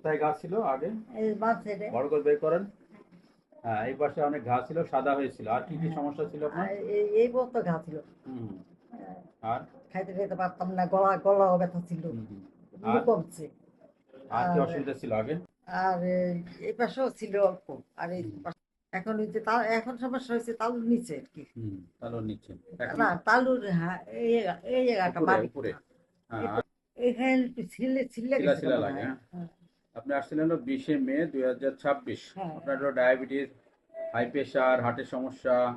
কোথায় ঘা ছিল আগে? এই বাসে রে। বড় করে বের করেন। হ্যাঁ, এই পাশে অনেক ঘা ছিল, সাদা হয়েছিল। আর কি কি হ্যাঁ, সমস্যা ছিল আপনার? আর এই মতো ঘা ছিল। হুম। আহ, আর? খাইতে খাইতে পারতাম না, গলাও ব্যথা ছিল, হুম হুম। এগুলো আর? কমছে। আর কি আর অসুবিধা ছিল আগে? আর এই পাশেও ছিল অল্প। আর এই হুম এখন ওই যে এখন সমস্যা হয়েছে তালুর নিচে আর কি। হুম। তাহলে নিচ্ছেন এখন? না তালুর, হ্যাঁ, এই জায়গাটা উপরে বাড়ি উপরে। হ্যাঁ, আর? এখানে একটু ছিলে ছিলে শিলা গেছিল শিলা মনে লাগে, হয়। হ্যাঁ। হ্যাঁ, আপনি আসছিলেন হলো 20শে মে 2026। হ্যাঁ, আপনার হলো ডায়াবেটিস, হাই প্রেশার, হার্টের সমস্যা,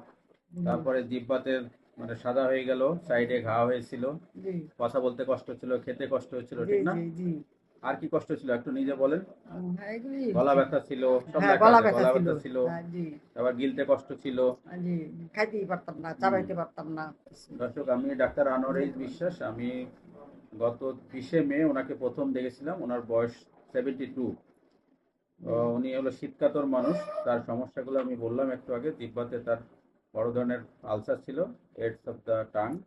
জি, তারপরে জিহ্বাতে মানে সাদা হয়ে গেল, সাইডে ঘা হয়েছিল, জি, কথা বলতে কষ্ট হচ্ছিল, খেতে কষ্ট হচ্ছিল, জি, ঠিক না? জি, জি। আর কি কষ্ট ছিল একটু নিজে বলেন। হ্যাঁ, এগুলি গলা ছিল। ব্যথা ছিল, সব হ্যাঁ, লেখা গলা আছে, ব্যথা গলা ছিল। ব্যথা ছিল, হ্যাঁ, জি, আবার গিলতে কষ্ট ছিল। জি, খাইতেই পারতাম না, হুম। চাবাইতে পারতাম না। দর্শক, আমি ডাক্তার আনোয়ার বিশ্বাস। আমি গত 20শে মে ওনাকে প্রথম দেখেছিলাম। ওনার বয়স 72। জি, উনি হলো শীতকাতর মানুষ। তার সমস্যাগুলো আমি বললাম একটু আগে। জিহ্বাতে তার বড় ধরনের আলসার ছিল, হেডস অফ দ্য টাং,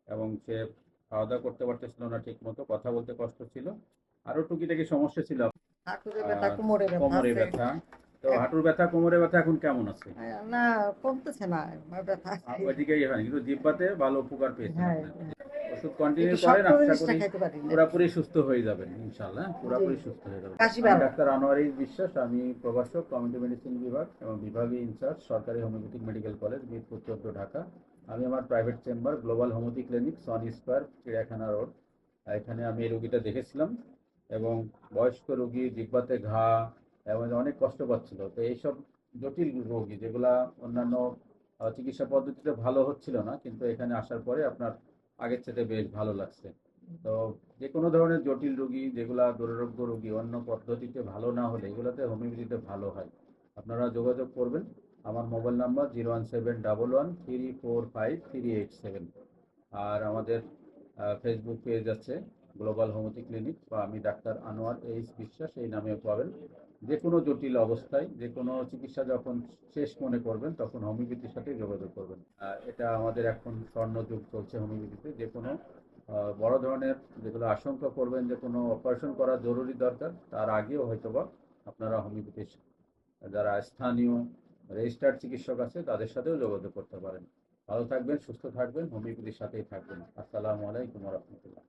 এবং সে খাওয়া দাওয়া করতে পারতেছিল না ঠিক মতো, কথা বলতে কষ্ট ছিল, আরও টুকিটাকি সমস্যা ছিল। হাঁটুতে ব্যথা, আর কোমরে ব্যথা কোমরে আছে। ব্যথা। তো এক- হাঁটুর ব্যথা, কোমরে ব্যথা এখন কেমন আছে? না, কমতেছে না, ব্যথা আছে। ওইদিকেই হয়, কিন্তু জিহ্বাতে ভালো উপকার পেয়েছেন হ্যাঁ, আপনি। হ্যাঁ। ওষুধ একটু কন্টিনিউ করেন, শক্ত আশা জিনিসটা করি খাইতে পারি না। পুরাপুরি সুস্থ হয়ে যাবেন ইনশাল্লাহ। জি, পুরাপুরি সুস্থ হয়ে যাবেন। কাশি আমি ভালো। ডাক্তার আনোয়ার বিশ্বাস। আমি প্রভাষক, কমিউনিটি মেডিসিন বিভাগ এবং বিভাগীয় ইনচার্জ, সরকারি homeopathic medical college, Mirpur 14 Dhaka. আমি আমার private chamber global homeopathy clinic, Sony square, চিড়িয়াখানা রোড। এখানে আমি এই রোগীটা দেখেছিলাম, এবং বয়স্ক রোগী, জিহ্বাতে ঘা, এবং অনেক কষ্ট পাচ্ছিল। তো এইসব জটিল রোগী যেগুলা অন্যান্য চিকিৎসা পদ্ধতিতে ভালো হচ্ছিল না, কিন্তু এখানে আসার পরে আপনার আগের চেয়ে বেশ ভালো লাগছে। তো যে কোনো ধরনের জটিল রোগী, যেগুলা দুরারোগ্য রোগী, অন্য পদ্ধতিতে ভালো না হলে এগুলোতে হোমিওপ্যাথিতে ভালো হয়। আপনারা যোগাযোগ করবেন। আমার মোবাইল নাম্বার 01711345387। আর আমাদের ফেসবুক পেজ আছে, গ্লোবাল হোমিওপ্যাথি ক্লিনিক, বা আমি ডাক্তার আনোয়ার বিশ্বাস এই নামেও পাবেন। যে কোনো জটিল অবস্থায়, যে কোনো চিকিৎসা যখন শেষ মনে করবেন, তখন হোমিওপ্যাথির সাথে যোগাযোগ করবেন। এটা আমাদের এখন স্বর্ণযুগ চলছে হোমিওপ্যাথিতে। যে কোনো বড় ধরনের যেগুলো আশঙ্কা করবেন যে কোনো অপারেশন করা জরুরি দরকার, তার আগেও হয়তোবা আপনারা হোমিওপ্যাথির যারা স্থানীয় রেজিস্টার্ড চিকিৎসক আছে তাদের সাথেও যোগাযোগ করতে পারেন। ভালো থাকবেন, সুস্থ থাকবেন, হোমিওপ্যাথির সাথেই থাকবেন। আসসালামু আলাইকুম রহমতুল্লাহ।